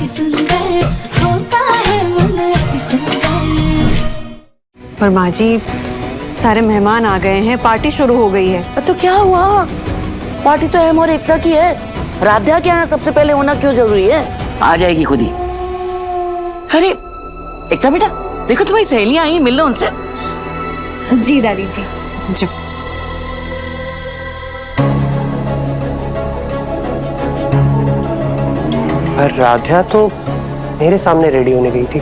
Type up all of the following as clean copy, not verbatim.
अति सुंदर होता है मन अति सुंदर। पर माँ जी, सारे मेहमान आ गए हैं, पार्टी शुरू हो गई है। तो क्या हुआ, पार्टी तो अहम और एकता की है। राध्या के यहाँ सबसे पहले होना क्यों जरूरी है? आ जाएगी खुद ही। अरे एकता बेटा, देखो तुम्हारी सहेलियां आई, मिल लो उनसे। जी दादी जी। जी। पर राध्या तो मेरे सामने रेडी होने गई थी,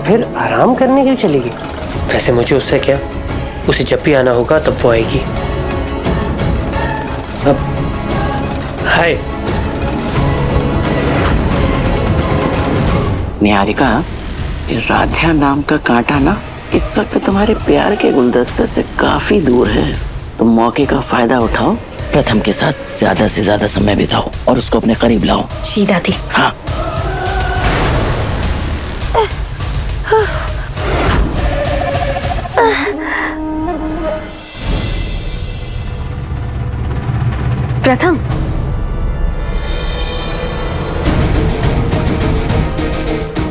फिर आराम करने क्यों चली गई? वैसे मुझे उससे क्या, उसे जब भी आना होगा तब वो आएगी। अब हाय निहारिका, राध्या नाम का कांटा ना इस वक्त तुम्हारे प्यार के गुलदस्ते से काफी दूर है। तुम मौके का फायदा उठाओ, प्रथम के साथ ज्यादा से ज्यादा समय बिताओ और उसको अपने करीब लाओ। जी दादी। हाँ। प्रथम,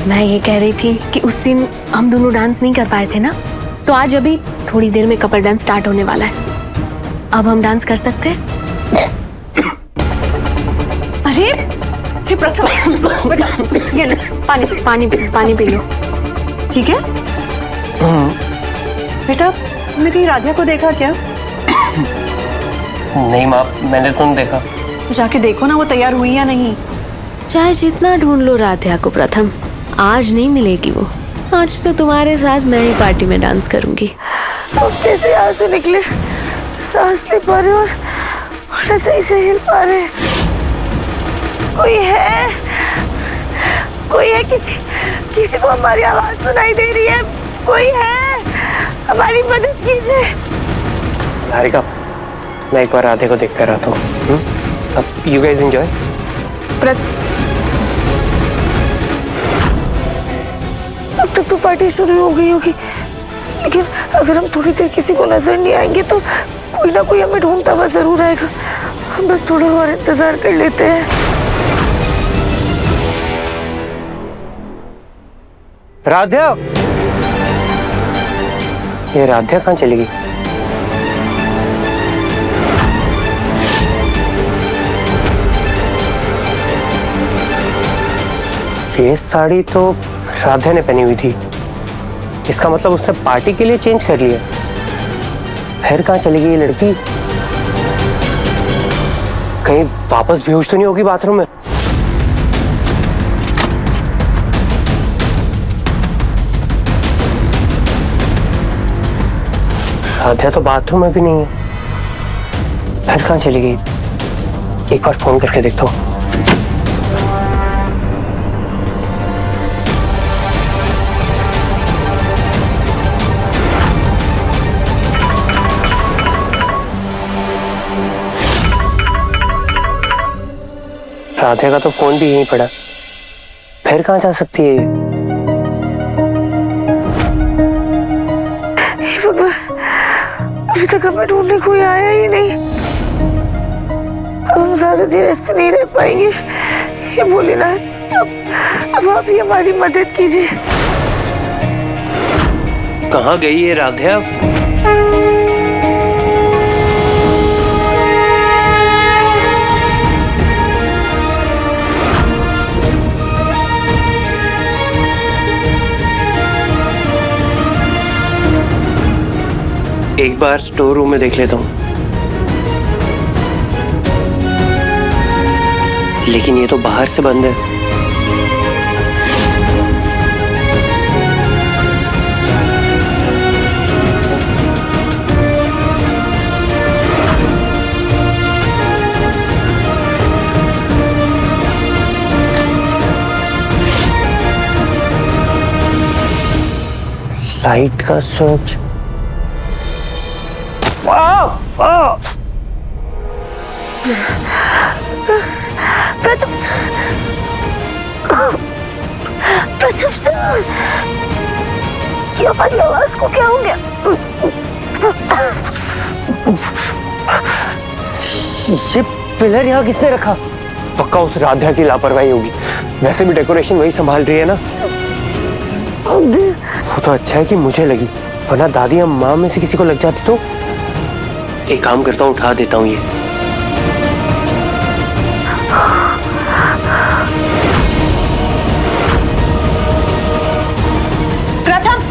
मैं ये कह रही थी कि उस दिन हम दोनों डांस नहीं कर पाए थे ना, तो आज अभी थोड़ी देर में कपल डांस स्टार्ट होने वाला है। अब हम डांस कर सकते हैं। अरे प्रथम, ये लो, पानी पानी पी लो, ठीक है? बेटा, तुमने कहीं राध्या को देखा क्या? नहीं माँ, मैंने तो नहीं देखा। तो जाके देखो ना, वो तैयार हुई या नहीं। चाहे जितना ढूंढ लो राध्या को प्रथम, आज नहीं मिलेगी वो। आज तो तुम्हारे साथ मैं ही पार्टी में डांस करूंगी। अब कैसे यहाँ से निकले? सांस ले पा रहे और सही से हिल पा रहे। कोई है? कोई है? किसी को हमारी आवाज सुनाई दे रही है? कोई है? हमारी मदद कीजिए। निहारिका, मैं एक बार राधे को देख कर आता हूँ। अब यू गाइस एंजॉय। अब तक तो पार्टी शुरू हो गई होगी, लेकिन अगर हम थोड़ी देर किसी को नजर नहीं आएंगे तो कोई ना कोई हमें ढूंढता हुआ जरूर आएगा। हम बस थोड़ा और इंतजार कर लेते हैं। राध्या, ये राध्या कहाँ चली गई? ये साड़ी तो राध्या ने पहनी हुई थी, इसका मतलब उसने पार्टी के लिए चेंज कर लिया। फिर कहाँ चली गई ये लड़की? कहीं वापस बेहोश तो नहीं होगी बाथरूम में? राध्या तो बाथरूम में भी नहीं है। फिर कहाँ चली गई? एक बार फोन करके देखता हूँ। राधे का तो फोन भी यहीं पड़ा, फिर कहाँ जा सकती है ये? भगवान, अभी तक हमें ढूंढने कोई आया ही नहीं। अब हम ज्यादा देर ऐसे नहीं रह पाएंगे। ये बोले ना, अब आप ही हमारी मदद कीजिए। कहाँ गई ये राध्या? एक बार स्टोर रूम में देख लेता हूँ, लेकिन ये तो बाहर से बंद है। लाइट का स्विच। प्रथम सर, ये हमारी आवाज को क्या हो गया? ये पिलर यहाँ किसने रखा? पक्का उस राधा की लापरवाही होगी। वैसे भी डेकोरेशन वही संभाल रही है ना। वो तो अच्छा है कि मुझे लगी, वरना दादी या माँ में से किसी को लग जाती तो। एक काम करता हूँ, उठा देता हूँ ये। प्रथम,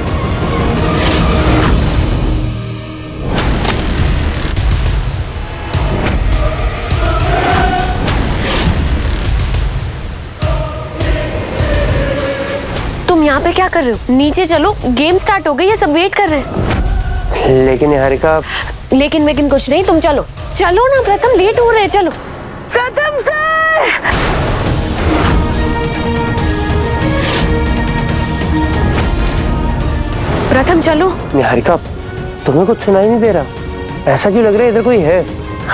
तुम यहाँ पे क्या कर रहे हो? नीचे चलो, गेम स्टार्ट हो गई है, सब वेट कर रहे हैं। लेकिन निहारिका। लेकिन कुछ नहीं, तुम चलो चलो ना प्रथम, लेट हो रहे हैं, चलो। प्रथम सर, प्रथम चलो। निहारिका, तुम्हें कुछ सुनाई नहीं दे रहा? ऐसा क्यों लग रहा है इधर कोई है?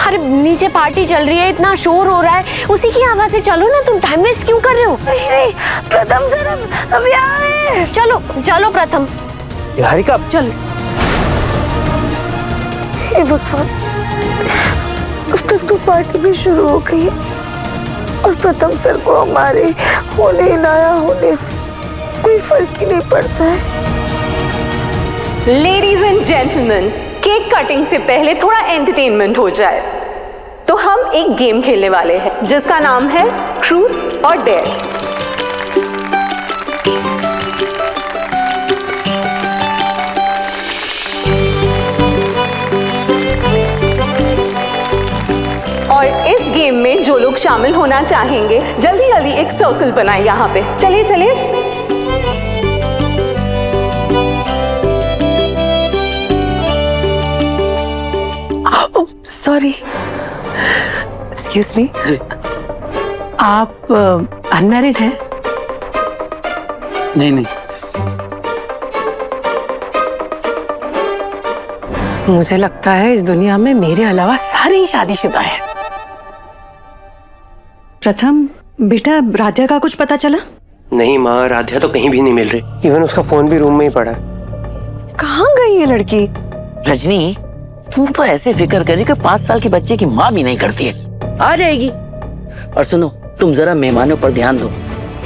अरे नीचे पार्टी चल रही है, इतना शोर हो रहा है, उसी की आवाज से चलो ना, तुम टाइम वेस्ट क्यों कर रहे हो? नहीं प्रथम सर, हम यहाँ हैं। चलो चलो प्रथम, निहारिका चल। हे भगवान, अब तक तो पार्टी भी शुरू हो गई है और प्रथम सर को हमारे होने लाया होने से कोई फर्क ही नहीं पड़ता है। Ladies and gentleman, cake cutting से पहले थोड़ा एंटरटेनमेंट हो जाए, तो हम एक गेम खेलने वाले हैं जिसका नाम है ट्रूथ और डेयर। और इस गेम में जो लोग शामिल होना चाहेंगे, जल्दी जल्दी एक सर्कल बनाए यहाँ पे। चलिए चलिए। सॉरी, एक्सक्यूज मी, आप अनमैरिड हैं? जी नहीं। मुझे लगता है इस दुनिया में मेरे अलावा सारे ही शादीशुदा हैं। प्रथम बेटा, राधा का कुछ पता चला? नहीं माँ, राधा तो कहीं भी नहीं मिल रही। इवन उसका फोन भी रूम में ही पड़ा है। कहाँ गई ये लड़की? रजनी, तुम तो ऐसे फिक्र करी कि 5 साल के बच्चे की माँ भी नहीं करती है। आ जाएगी। और सुनो, तुम जरा मेहमानों पर ध्यान दो।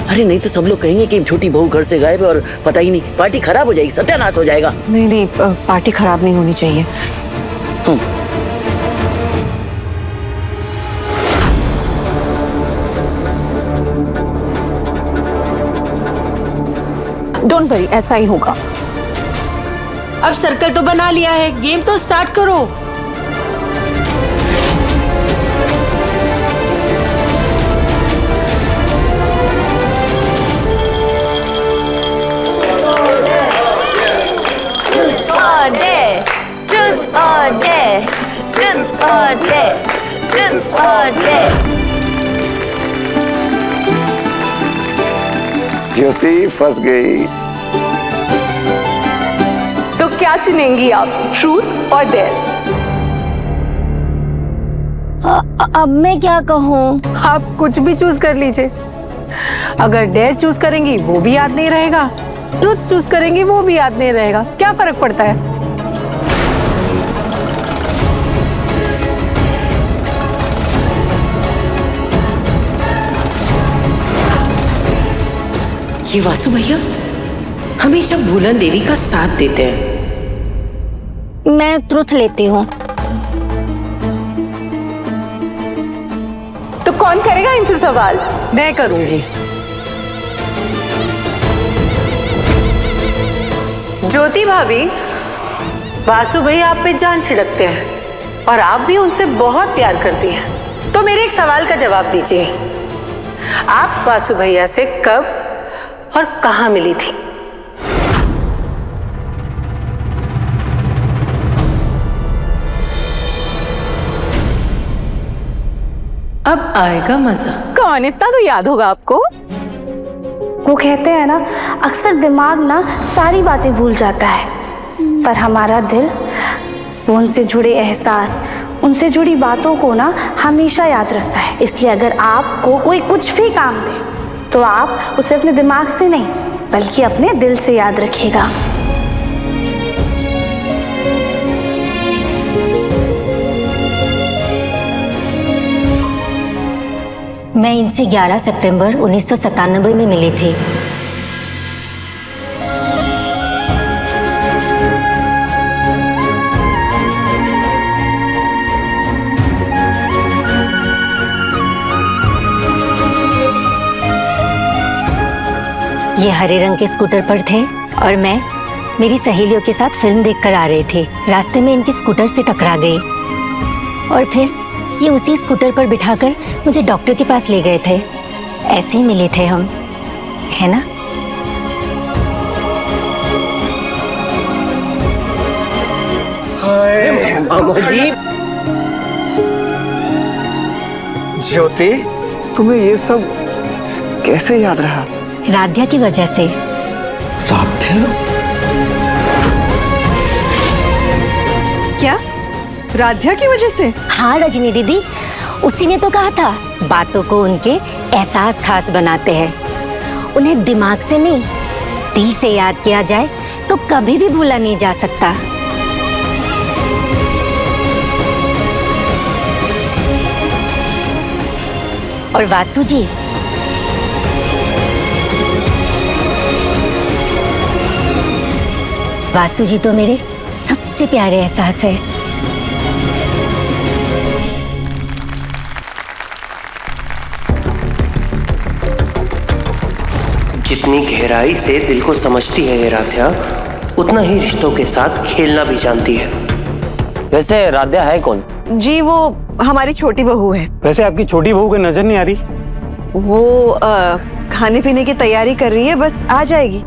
अरे नहीं तो सब लोग कहेंगे कि छोटी बहू घर से गायब है और पता ही नहीं, पार्टी खराब हो जाएगी, सत्यानाश हो जाएगा। नहीं, पार्टी खराब नहीं होनी चाहिए। डोंट वरी, ऐसा ही होगा। अब सर्कल तो बना लिया है, गेम तो स्टार्ट करो। ज्योति फंस गई। तो क्या चुनेंगी आप, ट्रूथ और डेयर? अब मैं क्या कहूँ? आप कुछ भी चूज कर लीजिए। अगर डेयर चूज करेंगी वो भी याद नहीं रहेगा, ट्रूथ चूज करेंगी वो भी याद नहीं रहेगा, क्या फर्क पड़ता है? ये वासु भैया हमेशा भूलन देवी का साथ देते हैं। मैं ट्रुथ लेती हूँ। तो कौन करेगा इनसे सवाल? मैं करूंगी। ज्योति भाभी, वासु भैया आप पे जान छिड़कते हैं और आप भी उनसे बहुत प्यार करती हैं। तो मेरे एक सवाल का जवाब दीजिए, आप वासु भैया से कब और कहां मिली थी? अब आएगा मजा। कौन, इतना तो याद होगा आपको। वो कहते हैं ना, अक्सर दिमाग ना सारी बातें भूल जाता है, पर हमारा दिल वो उनसे जुड़े एहसास, उनसे जुड़ी बातों को ना हमेशा याद रखता है। इसलिए अगर आपको कोई कुछ भी काम दे तो आप उसे अपने दिमाग से नहीं बल्कि अपने दिल से याद रखिएगा। मैं इनसे 11 सितंबर 1997 में मिले थे। ये हरे रंग के स्कूटर पर थे और मैं मेरी सहेलियों के साथ फिल्म देखकर आ रहे थे। रास्ते में इनके स्कूटर से टकरा गए और फिर ये उसी स्कूटर पर बिठाकर मुझे डॉक्टर के पास ले गए थे। ऐसे ही मिले थे हम, है ना? जी ज्योति, तुम्हें ये सब कैसे याद रहा? राध्या की वजह से। क्या राध्या की वजह से? हाँ रजनी दीदी, उसी ने तो कहा था बातों को उनके एहसास खास बनाते हैं। उन्हें दिमाग से नहीं दिल से याद किया जाए तो कभी भी भूला नहीं जा सकता। और वासु जी, वासु जी तो मेरे सबसे प्यारे एहसास है। जितनी गहराई से दिल को समझती है ये राध्या, उतना ही रिश्तों के साथ खेलना भी जानती है। वैसे राध्या है कौन? जी वो हमारी छोटी बहू है। वैसे आपकी छोटी बहू को नजर नहीं आ रही। वो खाने पीने की तैयारी कर रही है, बस आ जाएगी।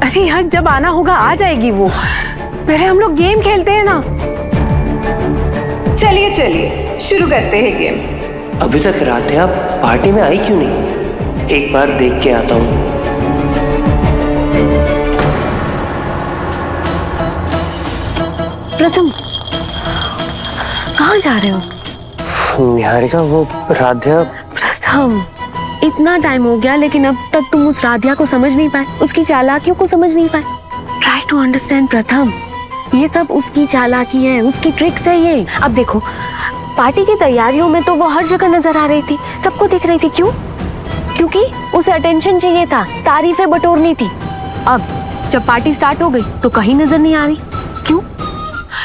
अरे यार, जब आना होगा आ जाएगी वो। पहले हम लोग गेम खेलते हैं ना। चलिए चलिए शुरू करते हैं गेम। अभी तक राध्या पार्टी में आई क्यों नहीं? एक बार देख के आता हूँ। प्रथम, कहाँ जा रहे हो? निहारिका, वो राध्या। प्रथम, इतना टाइम हो गया लेकिन अब तक तुम उस राध्या को समझ नहीं पाए, उसकी चालाकियों को समझ नहीं पाए। ट्राई टू अंडरस्टैंड प्रथम, ये सब उसकी चालाकी है, उसकी ट्रिक्स है ये। अब देखो, पार्टी की तैयारियों में तो वो हर जगह नजर आ रही थी, सबको दिख रही थी। क्यों? क्योंकि उसे अटेंशन चाहिए था, तारीफें बटोरनी थी। अब जब पार्टी स्टार्ट हो गई तो कहीं नजर नहीं आ रही। क्यों?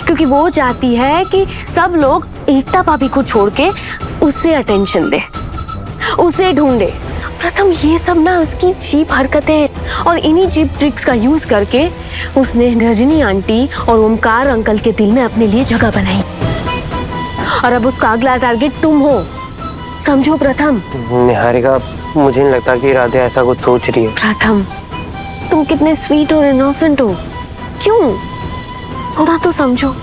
क्योंकि वो चाहती है कि सब लोग एकता भाभी को छोड़ के उससे अटेंशन दे, उसे ढूंढे। प्रथम, ये सब ना उसकी चीप हरकतें हैं और इन्हीं चीप ट्रिक्स का यूज करके उसने रजनी आंटी और ओमकार अंकल के दिल में अपने लिए जगह बनाई। और अब उसका अगला टारगेट तुम हो, समझो प्रथम। निहारिका, मुझे नहीं लगता कि राध्या ऐसा कुछ सोच रही है। प्रथम, तुम कितने स्वीट और इनोसेंट हो। क्यों? थोड़ा तो समझो,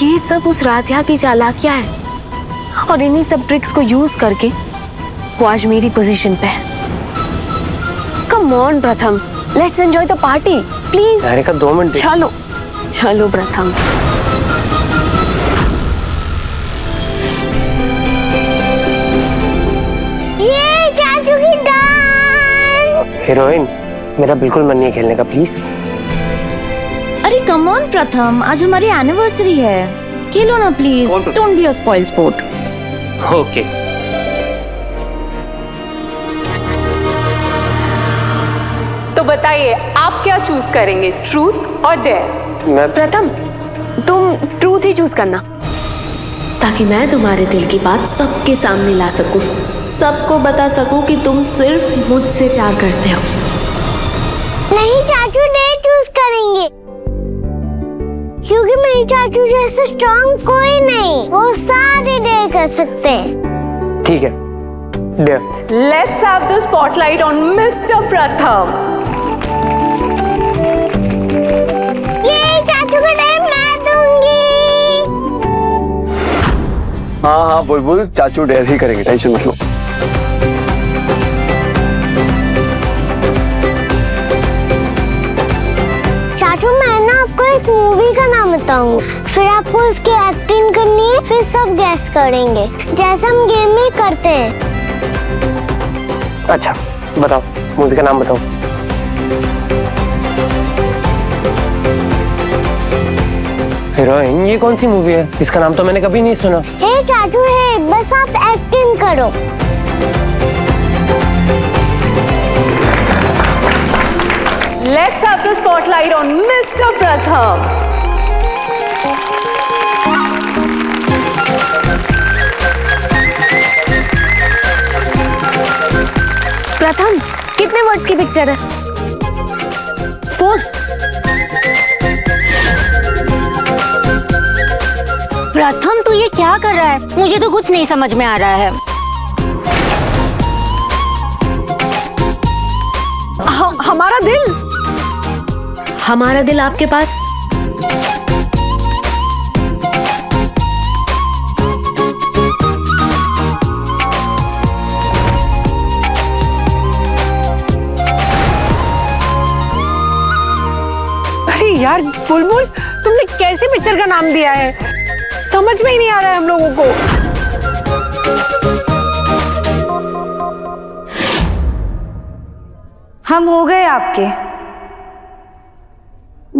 ये सब उस राध्या की चालाकियां है और इन्हीं सब ट्रिक्स को यूज करके वो आज मेरी पोजीशन पे है। कम ऑन प्रथम, let's enjoy the party please. Niharika, 2 minute. चलो चलो प्रथम। ये चाचू की डांस। हीरोइन, मेरा बिल्कुल मन नहीं है खेलने का, प्लीज। अरे कम ऑन प्रथम, आज हमारी एनिवर्सरी है, खेलो ना please. Don't be a spoil sport. Okay. तो बताइए आप क्या चूज करेंगे, ट्रूथ और डेयर? मैं प्रथम, तुम ट्रूथ ही चूज करना, ताकि मैं तुम्हारे दिल की बात सबके सामने ला सकूं, सबको बता सकूं कि तुम सिर्फ मुझसे प्यार करते हो। नहीं चाचू, डेयर चूज करेंगे, क्योंकि मेरी चाचू जैसे स्ट्रॉन्ग कोई नहीं, वो सारे डेयर कर सकते हैं। ठीक है, dare. Let's have the spotlight on mister Pratham. ये चाचू का डेयर मैं दूंगी। हाँ हाँ बुलबुल, चाचू डेयर ही करेंगे, टेंशन मत लो। चाचू, मैं ना आपको एक मूवी का नाम बताऊंगी, फिर आपको उसकी एक्टिंग करनी है, फिर सब गैस करेंगे जैसे हम गेम में करते हैं। अच्छा बताओ, मूवी का नाम बताओ। हीरोइन, ये कौन सी मूवी है? इसका नाम तो मैंने कभी नहीं सुना। हे चाचू है, बस आप एक्टिंग करो। Let's have the spotlight on Mr. Pratham. प्रथम, कितने वर्ड्स की पिक्चर है? 4। प्रथम, तू ये क्या कर रहा है? मुझे तो कुछ नहीं समझ में आ रहा है। हमारा दिल, हमारा दिल आपके पास। अरे यार बुलबुल, तुमने कैसे पिक्चर का नाम दिया है? समझ में ही नहीं आ रहा है हम लोगों को। हम हो गए आपके।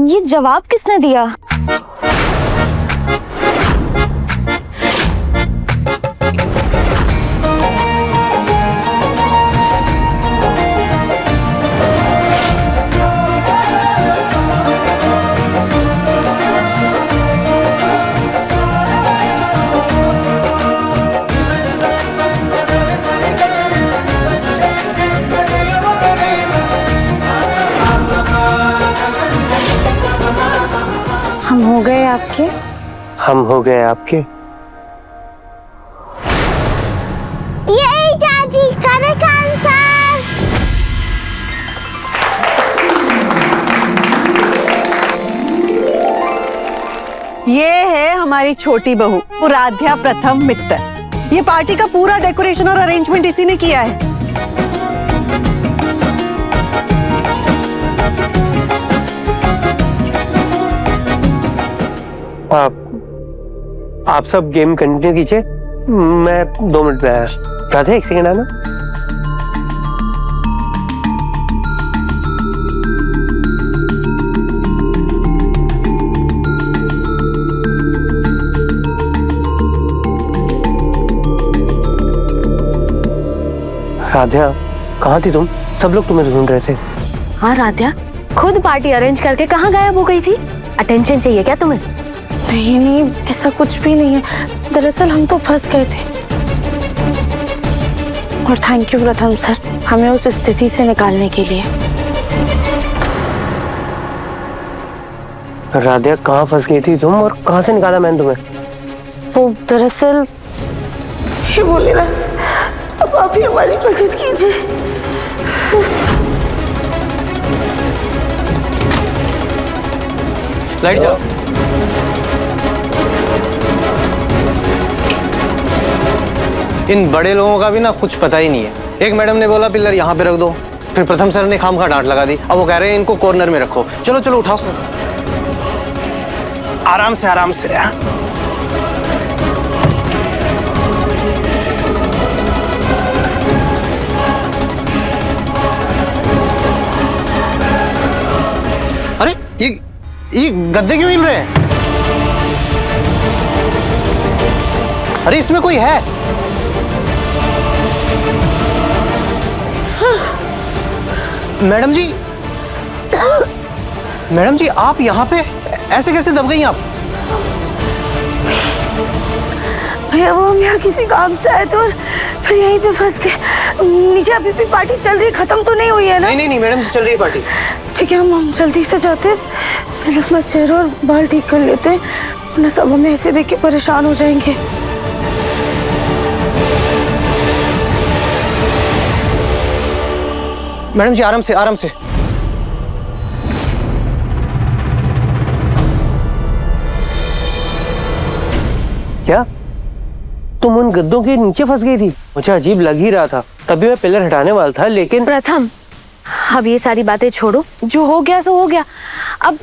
ये जवाब किसने दिया? हम हो गए आपके। हम हो गए आपके। ये चाची, करेक्ट आंसर। ये है हमारी छोटी बहू राध्या प्रथम मित्तर। ये पार्टी का पूरा डेकोरेशन और अरेंजमेंट इसी ने किया है। आप सब गेम कंटिन्यू कीजिए, मैं 2 मिनट में आया। राधे, 1 सेकंड आना। राध्या, कहाँ थी तुम? सब लोग तुम्हें ढूंढ रहे थे। हाँ राध्या, खुद पार्टी अरेंज करके कहाँ गायब हो गई थी? अटेंशन चाहिए क्या तुम्हें? नहीं नहीं, ऐसा कुछ भी नहीं है। दरअसल हम तो फंस गए थे। और थैंक यू प्रथम सर, हमें उस स्थिति से निकालने के लिए। राध्या, कहाँ फंस गई थी तुम और कहाँ से निकाला मैंने तुम्हें? वो दरअसल ये बोले ना, अब आप ही हमारी मदद कीजिए। लाइट जाओ। इन बड़े लोगों का भी ना कुछ पता ही नहीं है। एक मैडम ने बोला पिलर यहाँ पे रख दो, फिर प्रथम सर ने खामखा डांट लगा दी। अब वो कह रहे हैं इनको कॉर्नर में रखो। चलो चलो उठाओ, आराम से आराम से। अरे ये गद्दे क्यों हिल रहे हैं? अरे इसमें कोई है? मैडम जी, मैडम जी आप यहाँ पे ऐसे कैसे दब गई आप? भैया वो हम यहाँ किसी काम से आए थे और फिर यहीं पे फंस गए। नीचे अभी भी पार्टी चल रही है, खत्म तो नहीं हुई है ना? नहीं नहीं नहीं मैडम जी, चल रही है पार्टी। ठीक है, हम जल्दी से जाते हैं, फिर अपना चेहरा और बाल ठीक कर लेते हैं, वरना सब हमें ऐसे देख के परेशान हो जाएंगे। मैडम जी आराम से आराम से। क्या तुम उन गद्दों के नीचे फंस गई थी? मुझे अजीब लग ही रहा था, तभी मैं पिलर हटाने वाला था, लेकिन प्रथम, अब ये सारी बातें छोड़ो, जो हो गया सो हो गया। अब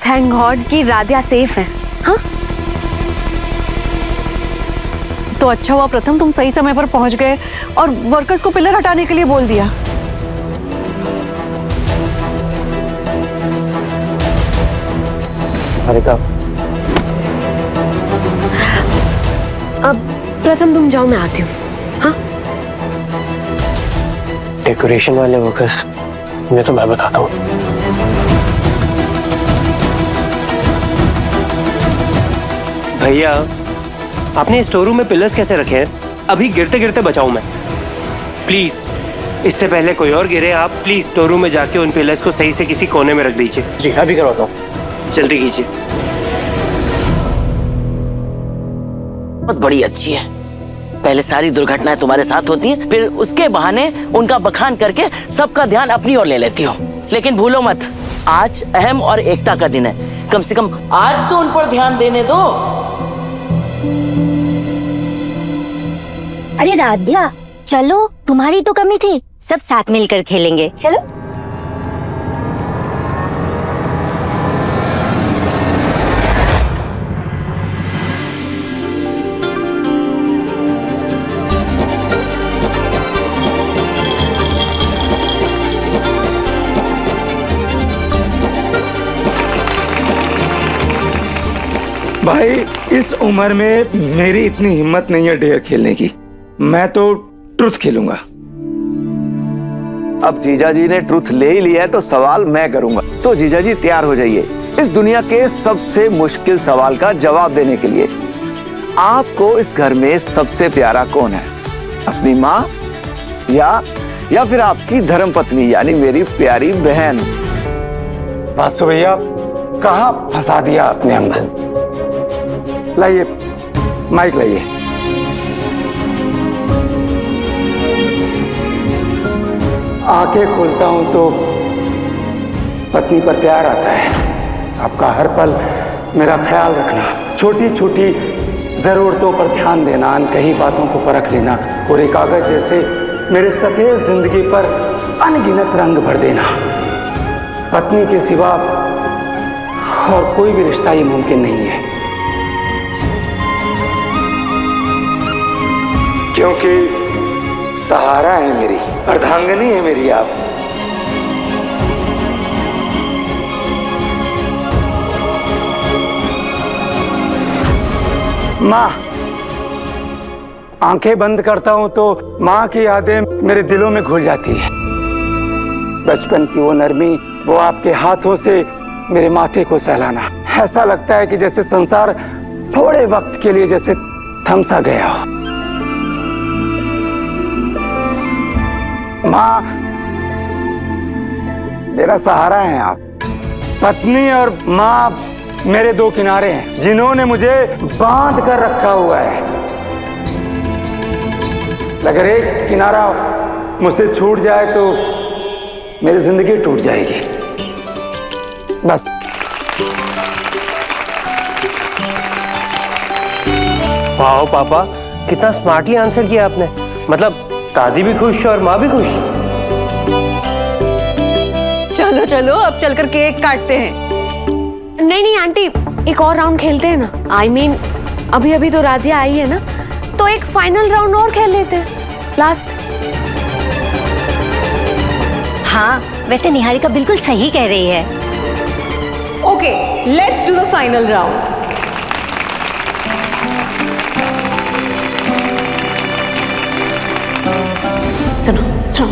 थैंक गॉड कि राध्या सेफ है। हाँ, तो अच्छा हुआ प्रथम, तुम सही समय पर पहुंच गए और वर्कर्स को पिलर हटाने के लिए बोल दिया। अरे का अब प्रथम तुम जाओ, मैं आती हूँ। हाँ डेकोरेशन वाले वर्कर्स उन्हें तो मैं बताता हूँ। भैया आपने स्टोर रूम में पिलर्स कैसे रखे हैं? अभी गिरते गिरते बचाऊं मैं। प्लीज इससे पहले कोई और गिरे, आप प्लीज स्टोर रूम में जाके उन पिलर्स को सही से किसी कोने में रख दीजिए। जी अभी करवाता हूँ, जल्दी कीजिए। बहुत बड़ी अच्छी है। पहले सारी दुर्घटनाएं तुम्हारे साथ होती हैं, फिर उसके बहाने उनका बखान करके सबका ध्यान अपनी ओर ले लेती हो। लेकिन भूलो मत, आज अहम और एकता का दिन है। कम से कम आज तो उन पर ध्यान देने दो। अरे राध्या चलो, तुम्हारी तो कमी थी, सब साथ मिलकर खेलेंगे, चलो। भाई इस उम्र में मेरी इतनी हिम्मत नहीं है डेयर खेलने की। मैं तो ट्रुथ खेलूंगा। अब जीजा जी ने ट्रुथ ले ही लिया है तो सवाल मैं करूंगा। तो जीजा जी तैयार हो जाइए इस दुनिया के सबसे मुश्किल सवाल का जवाब देने के लिए। आपको इस घर में सबसे प्यारा कौन है? अपनी माँ या फिर आपकी धर्मपत्नी यानी मेरी प्यारी बहन? वासु भैया कहाँ फंसा दिया आपने हमको। लाइए माइक लाइए। आंखें खोलता हूं तो पत्नी पर प्यार आता है। आपका हर पल मेरा ख्याल रखना, छोटी छोटी जरूरतों पर ध्यान देना, अनकही बातों को परख लेना, कोरे कागज जैसे मेरे सफेद जिंदगी पर अनगिनत रंग भर देना। पत्नी के सिवा और कोई भी रिश्ता ये मुमकिन नहीं है, क्योंकि सहारा है मेरी, अर्धांगिनी है मेरी आप। माँ, आंखें बंद करता हूं तो माँ की यादें मेरे दिलों में घुल जाती है। बचपन की वो नरमी, वो आपके हाथों से मेरे माथे को सहलाना, ऐसा लगता है कि जैसे संसार थोड़े वक्त के लिए जैसे थम सा गया हो। माँ, मेरा सहारा है आप। पत्नी और माँ मेरे दो किनारे हैं जिन्होंने मुझे बांध कर रखा हुआ है। अगर एक किनारा मुझसे छूट जाए तो मेरी जिंदगी टूट जाएगी। बस वाह पापा, कितना स्मार्टली आंसर किया आपने। मतलब दादी भी खुश और माँ भी खुश। चलो चलो अब चलकर केक काटते हैं। नहीं नहीं आंटी, एक और राउंड खेलते हैं ना। I mean, अभी अभी तो राधिया आई है ना, तो एक फाइनल राउंड और खेल लेते हैं, लास्ट। हाँ वैसे निहारिका बिल्कुल सही कह रही है। Okay, let's do the final round. सुनो,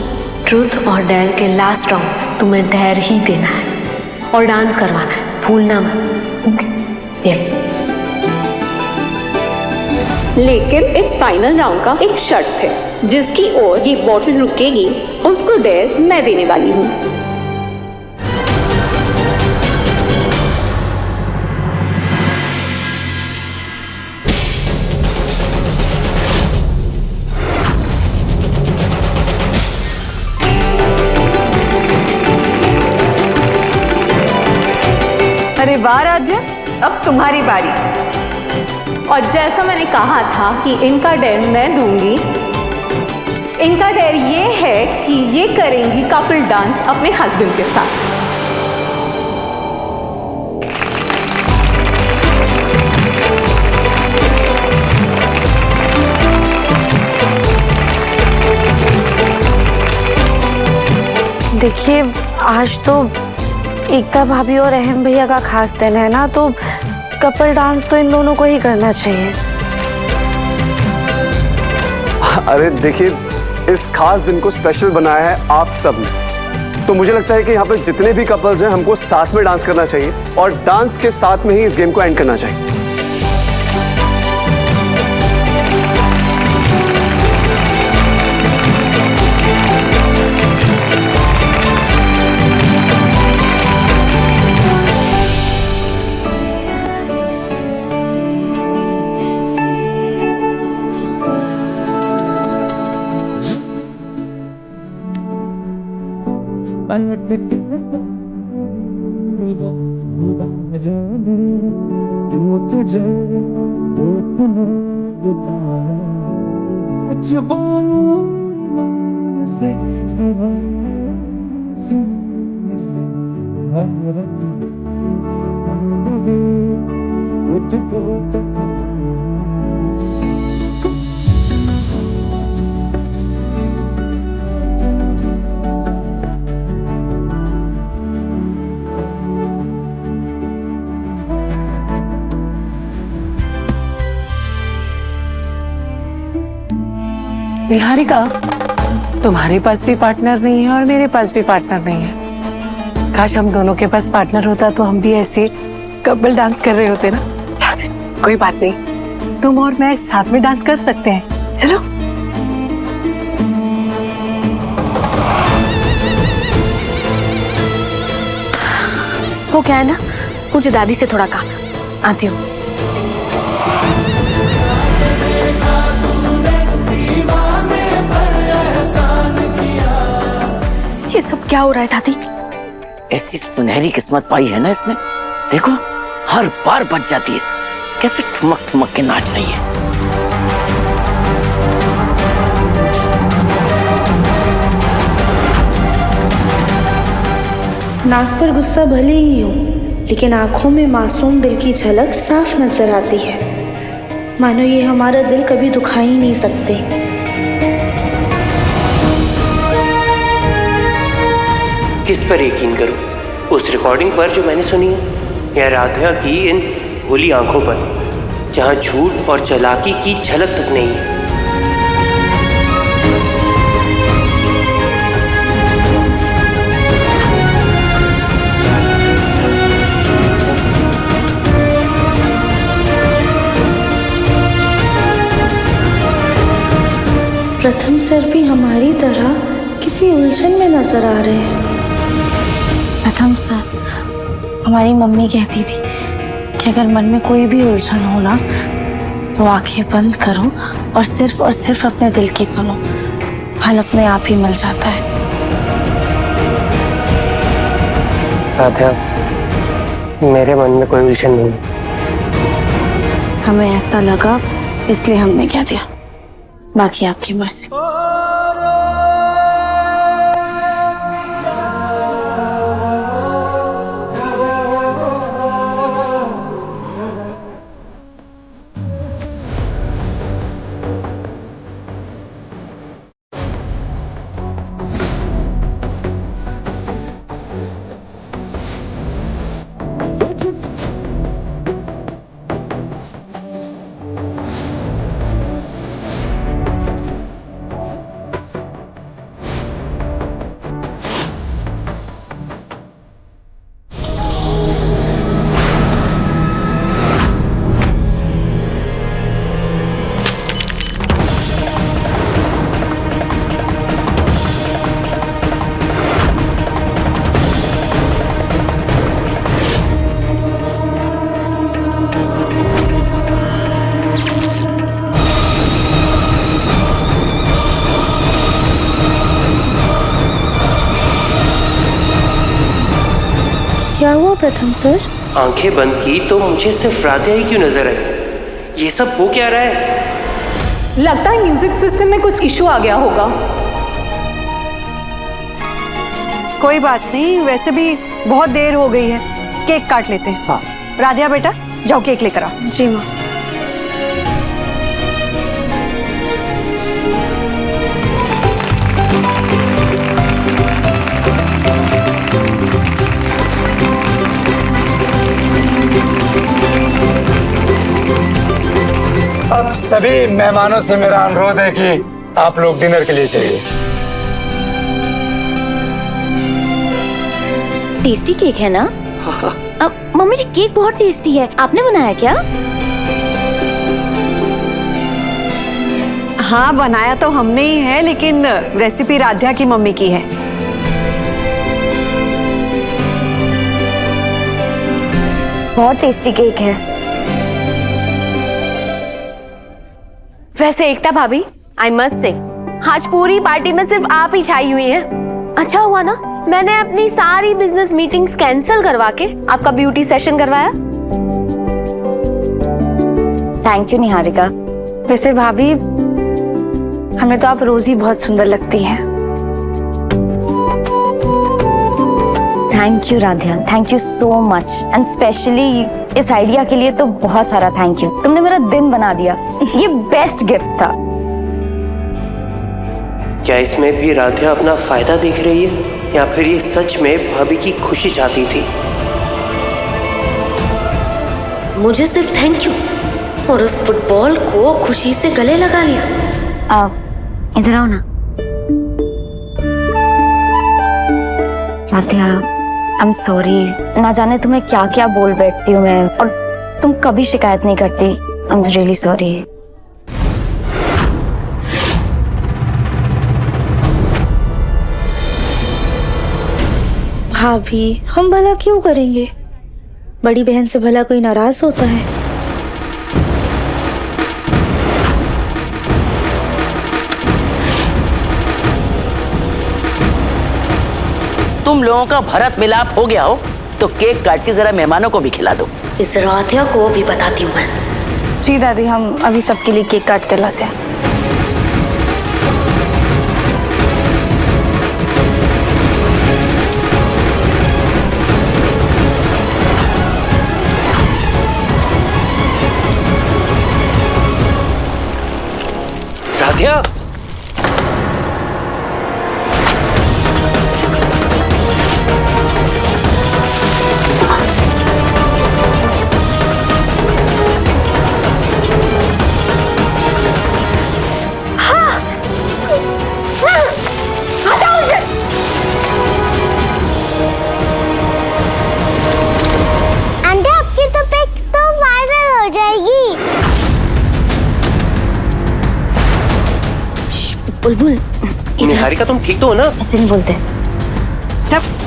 ट्रूथ और डेयर के लास्ट राउंड तुम्हें डेयर ही देना है और डांस करवाना है, भूलना मत। ओके? लेकिन इस फाइनल राउंड का एक शर्त है, जिसकी ओर ये बॉटल रुकेगी उसको डेयर मैं देने वाली हूँ। अरे वाह राध्या, अब तुम्हारी बारी। और जैसा मैंने कहा था कि इनका डेयर मैं दूंगी, इनका डेयर ये है कि ये करेंगी कपल डांस अपने हस्बैंड के साथ। देखिए आज तो एकता भाभी और अहम भैया का खास दिन है ना, तो कपल डांस तो इन दोनों को ही करना चाहिए। अरे देखिए, इस खास दिन को स्पेशल बनाया है आप सब ने, तो मुझे लगता है कि यहाँ पे जितने भी कपल्स हैं हमको साथ में डांस करना चाहिए और डांस के साथ में ही इस गेम को एंड करना चाहिए। निहारिका, तुम्हारे पास भी पार्टनर नहीं है और मेरे पास भी पार्टनर नहीं है। काश हम दोनों के पास पार्टनर होता तो हम भी ऐसे कपल डांस कर रहे होते ना। कोई बात नहीं, तुम और मैं साथ में डांस कर सकते हैं। चलो। वो क्या है ना, मुझे दादी से थोड़ा काम है, आती हूँ। ये सब क्या हो रहा है दादी? ऐसी सुनहरी किस्मत पाई है ना इसने, देखो हर बार बच जाती है। कैसे ठुमक ठुमक के नाच रही है। नाक पर गुस्सा भले ही हो, लेकिन आंखों में मासूम दिल की झलक साफ नजर आती है, मानो ये हमारा दिल कभी दुखा ही नहीं सकते। किस पर यकीन करूं? उस रिकॉर्डिंग पर जो मैंने सुनी है, या राधिका की इन भोली आंखों पर जहां झूठ और चालाकी की झलक तक नहीं है? प्रथम सर भी हमारी तरह किसी उलझन में नजर आ रहे हैं। प्रथम सर, हमारी मम्मी कहती थी कि अगर मन में कोई भी उलझन हो ना तो आंखें बंद करो और सिर्फ अपने दिल की सुनो, हल अपने आप ही मिल जाता है। राधा, मेरे मन में कोई उलझन नहीं। हमें ऐसा लगा इसलिए हमने कह दिया, बाकी आपकी मर्जी। क्या हुआ प्रथम सर? आंखें बंद की तो मुझे सिर्फ राधा ही क्यों नजर आई? ये सब हो क्या रहा है? लगता है म्यूजिक सिस्टम में कुछ इशू आ गया होगा। कोई बात नहीं, वैसे भी बहुत देर हो गई है, केक काट लेते हैं। हाँ। राधिया बेटा, जाओ केक लेकर आओ। जी माँ। अब सभी मेहमानों से मेरा अनुरोध है कि आप लोग डिनर के लिए चलिए। टेस्टी केक है ना? अब मम्मी जी केक बहुत टेस्टी है, आपने बनाया क्या? हाँ बनाया तो हमने ही है, लेकिन रेसिपी राध्या की मम्मी की है। बहुत टेस्टी केक है। वैसे एकता भाभी, आई मस्ट से आज पूरी पार्टी में सिर्फ आप ही छाई हुई हैं। अच्छा हुआ ना मैंने अपनी सारी बिजनेस मीटिंग्स कैंसिल करवा के आपका ब्यूटी सेशन करवाया। Thank you Niharika. वैसे भाभी, हमें तो आप रोज ही बहुत सुंदर लगती हैं। Thank you Radhiya, thank you so much, and specially इस आइडिया के लिए तो बहुत सारा थैंक यू। तुमने मेरा दिन बना दिया। ये बेस्ट गिफ्ट था। क्या इसमें भी राधिया अपना फायदा देख रही है या फिर ये सच में भाभी की खुशी चाहती थी? मुझे सिर्फ थैंक यू और उस फुटबॉल को खुशी से गले लगा लिया। इधर आओ ना राधिया, आई एम सॉरी। ना जाने तुम्हें क्या क्या बोल बैठती हूँ मैं, और तुम कभी शिकायत नहीं करती। I am really sorry. भाभी, हम भला क्यों करेंगे? बड़ी बहन से भला कोई नाराज होता है? तुम लोगों का भरत मिलाप हो गया हो तो केक काट के जरा मेहमानों को भी खिला दो। इस राधिया को भी बताती हूँ मैं। जी दादी, हम अभी सबके लिए केक काट कर लाते हैं। राधिया, बुलबुल, निहारिका तुम ठीक तो हो ना? ऐसे नहीं बोलते।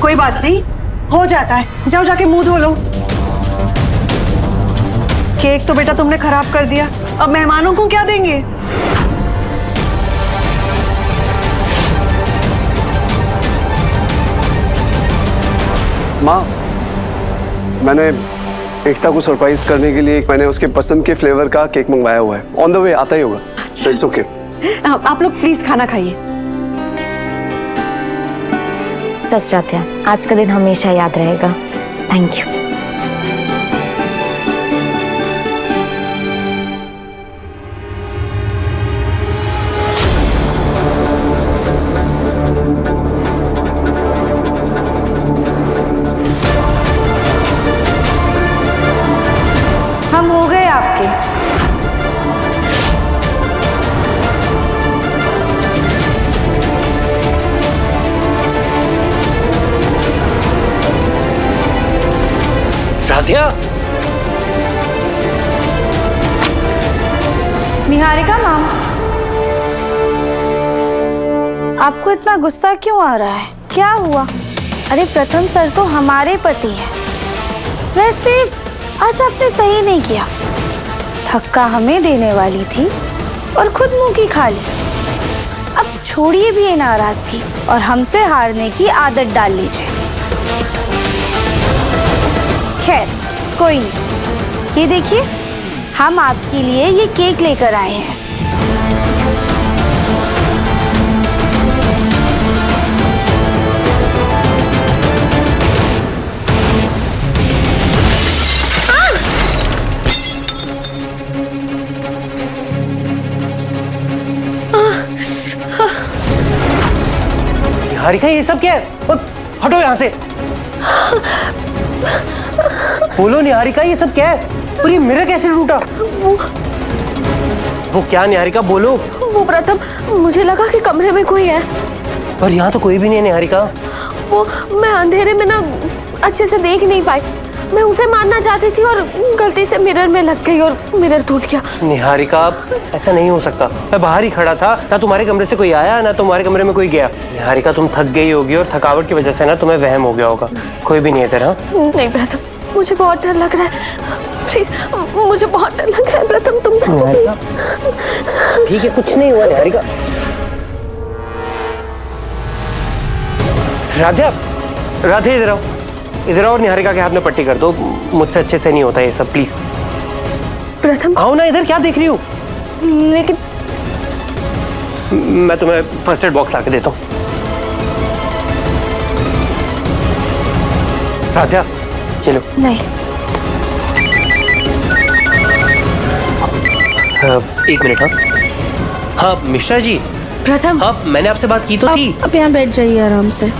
कोई बात नहीं, हो जाता है। जाओ जाके मुंह धो लो। केक तो बेटा तुमने खराब कर दिया, अब मेहमानों को क्या देंगे? माँ, मैंने एकता को सरप्राइज करने के लिए मैंने उसके पसंद के फ्लेवर का केक मंगवाया हुआ है। ऑन द वे आता ही होगा। अच्छा। It's okay. आप लोग प्लीज खाना खाइए। सच राधिया, आज का दिन हमेशा याद रहेगा। Thank you. हम हो गए आपके। राधिया, निहारिका मैम, आपको इतना गुस्सा क्यों आ रहा है? क्या हुआ? अरे प्रथम सर तो हमारे पति है। वैसे आज आपने सही नहीं किया। धक्का हमें देने वाली थी और खुद मुंह की खा ली। अब छोड़िए भी ये नाराजगी और हमसे हारने की आदत डाल लीजिए। खैर कोई नहीं, ये देखिए हम आपके लिए ये केक लेकर आए हैं। निहारिका ये सब क्या है? हटो यहाँ से। बोलो निहारिका ये सब क्या है? और ये मिरर कैसे टूटा? वो क्या निहारिका, बोलो। वो प्रथम, मुझे लगा कि कमरे में कोई है, पर यहाँ तो कोई भी नहीं है निहारिका। वो मैं अंधेरे में ना अच्छे से देख नहीं पाई। मैं उसे मारना चाहती थी और गलती से मिरर में लग गई और मिरर टूट गया। निहारिका ऐसा नहीं हो सकता, मैं बाहर ही खड़ा था, ना तुम्हारे कमरे से कोई आया ना तुम्हारे कमरे में कोई गया। निहारिका तुम थक गई होगी और थकावट की वजह से ना तुम्हें वहम हो गया होगा, कोई भी नहीं है तेरा। नहीं प्रथम, मुझे बहुत डर लग रहा है, प्लीज, मुझे बहुत डर लग रहा है प्रथम, तुम ठीक है, कुछ नहीं हुआ निहारिका। राधे, राधे इधर आओ, इधर आओ और निहारिका के हाथ में पट्टी कर दो, मुझसे अच्छे से नहीं होता ये सब, प्लीज। प्रथम आओ ना इधर, क्या देख रही हो? लेकिन मैं तुम्हें फर्स्ट एड बॉक्स लाके देता हूँ। राधा चलो। नहीं, एक मिनट। हाँ हाँ मिश्रा जी। प्रथम, हाँ मैंने आपसे बात की तो थी। अब यहाँ बैठ जाइए आराम से।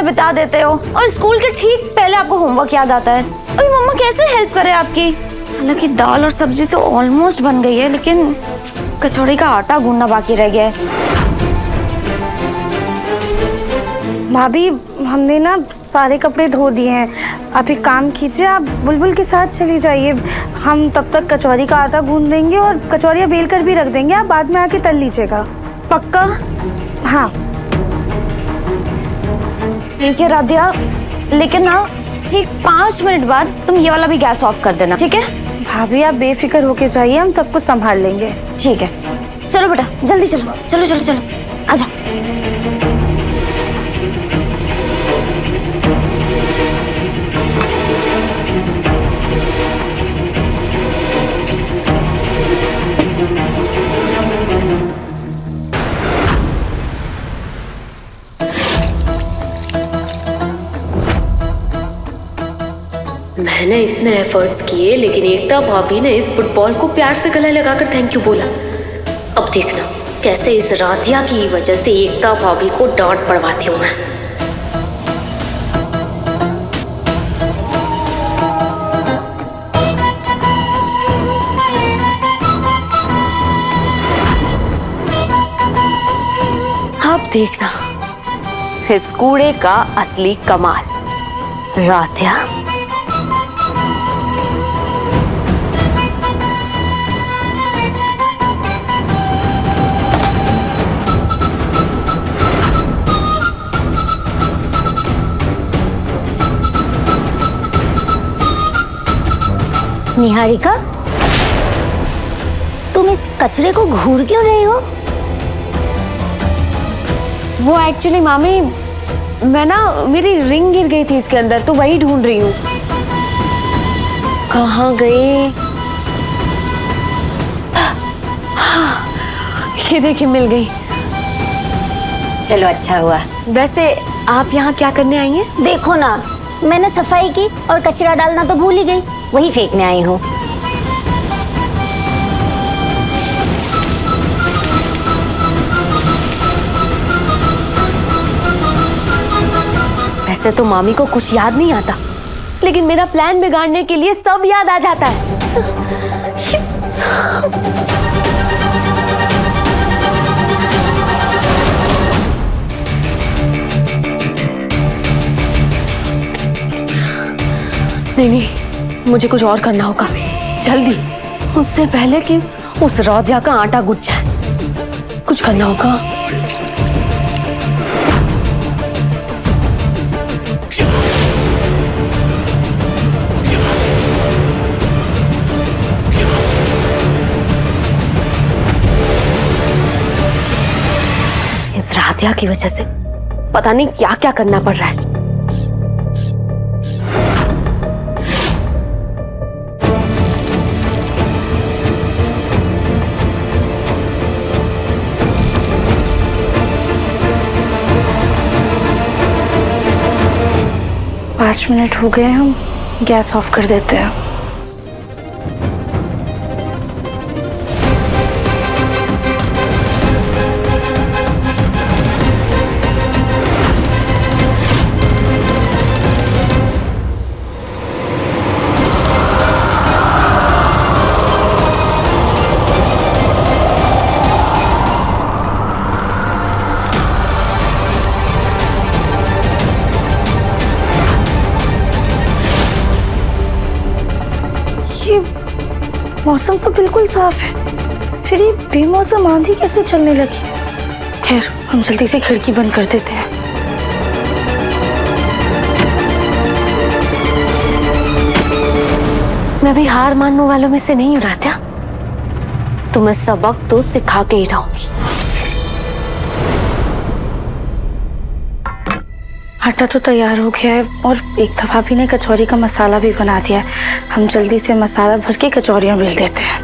बिता देते हो और स्कूल के ठीक पहले आपको होमवर्क याद आता है। अभी मम्मा कैसे हेल्प करे आपकी? हालांकि दाल और सब्जी तो ऑलमोस्ट बन गई है, लेकिन कचौड़ी का आटा गूंदना बाकी रह गया है। भाभी, हमने ना सारे कपड़े धो दिए हैं, आप एक काम कीजिए, आप बुलबुल के साथ चली जाइए, हम तब तक कचौरी का आटा गूंद देंगे और कचौरियाँ बेल कर भी रख देंगे, आप बाद में आके तल लीजिएगा। पक्का? हाँ ठीक है राधिया, लेकिन ना ठीक 5 मिनट बाद तुम ये वाला भी गैस ऑफ कर देना, ठीक है? भाभी आप बेफिक्र होके जाइए, हम सब कुछ संभाल लेंगे। ठीक है, चलो बेटा जल्दी चलो, चलो चलो चलो आजा। मैंने इतने एफर्ट्स किए, लेकिन एकता भाभी ने इस फुटबॉल को प्यार से गले लगाकर थैंक यू बोला। अब देखना कैसे इस राधिया की वजह से एकता भाभी को डांट पड़वाती हूँ मैं। अब देखना इस कूड़े का असली कमाल। राधिया निहारिका, तुम इस कचरे को घूर क्यों रही हो? वो एक्चुअली मामी, मैं ना मेरी रिंग गिर गई थी इसके अंदर, तो वही ढूंढ रही हूँ। कहाँ गई? ये देखिए मिल गई। चलो अच्छा हुआ। वैसे आप यहाँ क्या करने आई हैं? देखो ना, मैंने सफाई की और कचरा डालना तो भूल ही गई, वही फेंकने आई हूँ। वैसे तो मामी को कुछ याद नहीं आता, लेकिन मेरा प्लान बिगाड़ने के लिए सब याद आ जाता है। नहीं, मुझे कुछ और करना होगा जल्दी, उससे पहले कि उस राधिया का आटा गुज जाए। कुछ करना होगा। इस राधिया की वजह से पता नहीं क्या क्या करना पड़ रहा है। 5 मिनट हो गए, हम गैस ऑफ कर देते हैं। मौसम तो बिल्कुल साफ है, फिर ये बेमौसम आंधी कैसे चलने लगी? खैर, हम जल्दी से खिड़की बंद कर देते हैं। मैं भी हार मानने वालों में से नहीं हूँ राध्या। तुम्हें सबक तो सिखा के ही रहूंगी। आटा तो तैयार हो गया है और एक दफा भी ने कचौरी का मसाला भी बना दिया है। हम जल्दी से मसाला भर के कचौरियां बेल देते हैं।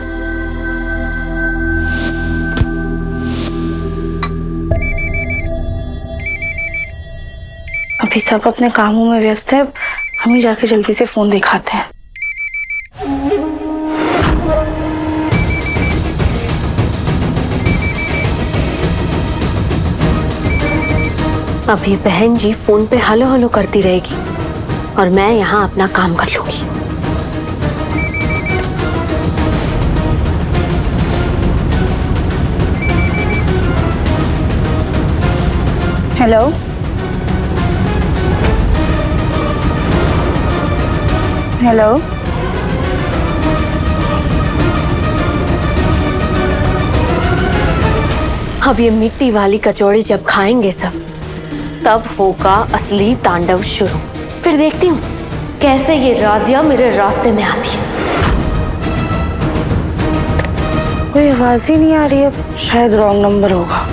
अभी सब अपने कामों में व्यस्त है, हम ही जाके जल्दी से फोन दिखाते हैं। अब ये बहन जी फोन पे हेलो हेलो करती रहेगी और मैं यहाँ अपना काम कर लूंगी। हेलो, हेलो, अब ये मिट्टी वाली कचौड़ी जब खाएंगे सब, तब होगा असली तांडव शुरू। फिर देखती हूँ कैसे ये राधिया मेरे रास्ते में आती है। कोई आवाज ही नहीं आ रही है, शायद रॉन्ग नंबर होगा।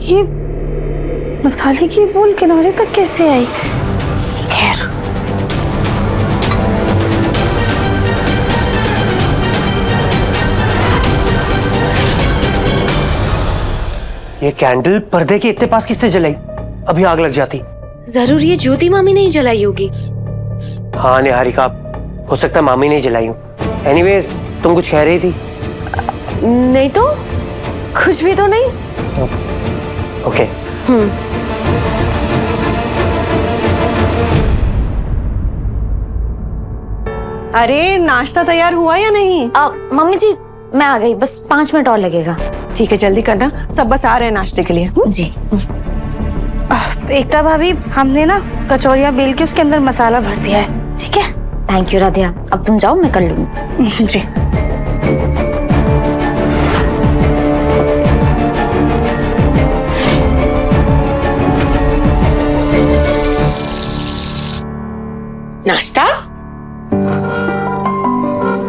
ये मसाले की बोल किनारे तक कैसे आई? खैर, ये कैंडल पर्दे के इतने पास किससे जलाई? अभी आग लग जाती। जरूर ये ज्योति मामी ने ही जलाई होगी। हाँ निहारिका, हो सकता है मामी ने जलाई हो। एनीवेज, तुम कुछ कह रही थी? नहीं तो कुछ भी तो नहीं। ओके। अरे नाश्ता तैयार हुआ या नहीं? मम्मी जी मैं आ गई, बस 5 मिनट और लगेगा। ठीक है, जल्दी करना, सब बस आ रहे हैं नाश्ते के लिए। जी। एकता भाभी, हमने ना कचौरियां बेल के उसके अंदर मसाला भर दिया है। ठीक है, थैंक यू राधिया, अब तुम जाओ, मैं कर लूंगी। जी। नाश्ता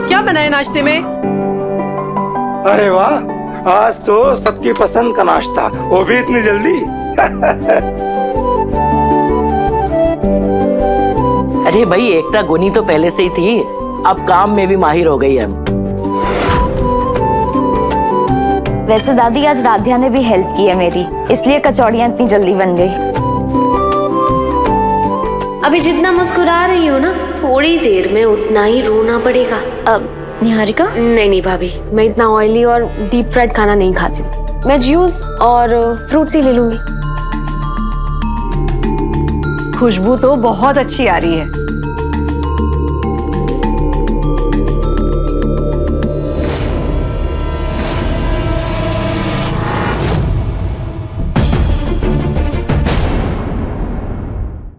क्या बनाए नाश्ते में? अरे वाह, आज तो सबकी पसंद का नाश्ता, वो भी इतनी जल्दी। अरे भाई, एकता गुनी तो पहले से ही थी, अब काम में भी माहिर हो गई है। वैसे दादी आज राधिया ने भी हेल्प की है मेरी, इसलिए कचौड़ियाँ इतनी जल्दी बन गई। अभी जितना मुस्कुरा रही हो ना, थोड़ी देर में उतना ही रोना पड़ेगा। अब निहारिका? नहीं भाभी, मैं इतना ऑयली और डीप फ्राइड खाना नहीं खाती हूँ। मैं जूस और फ्रूट्स ही ले लूंगी। खुशबू तो बहुत अच्छी आ रही है।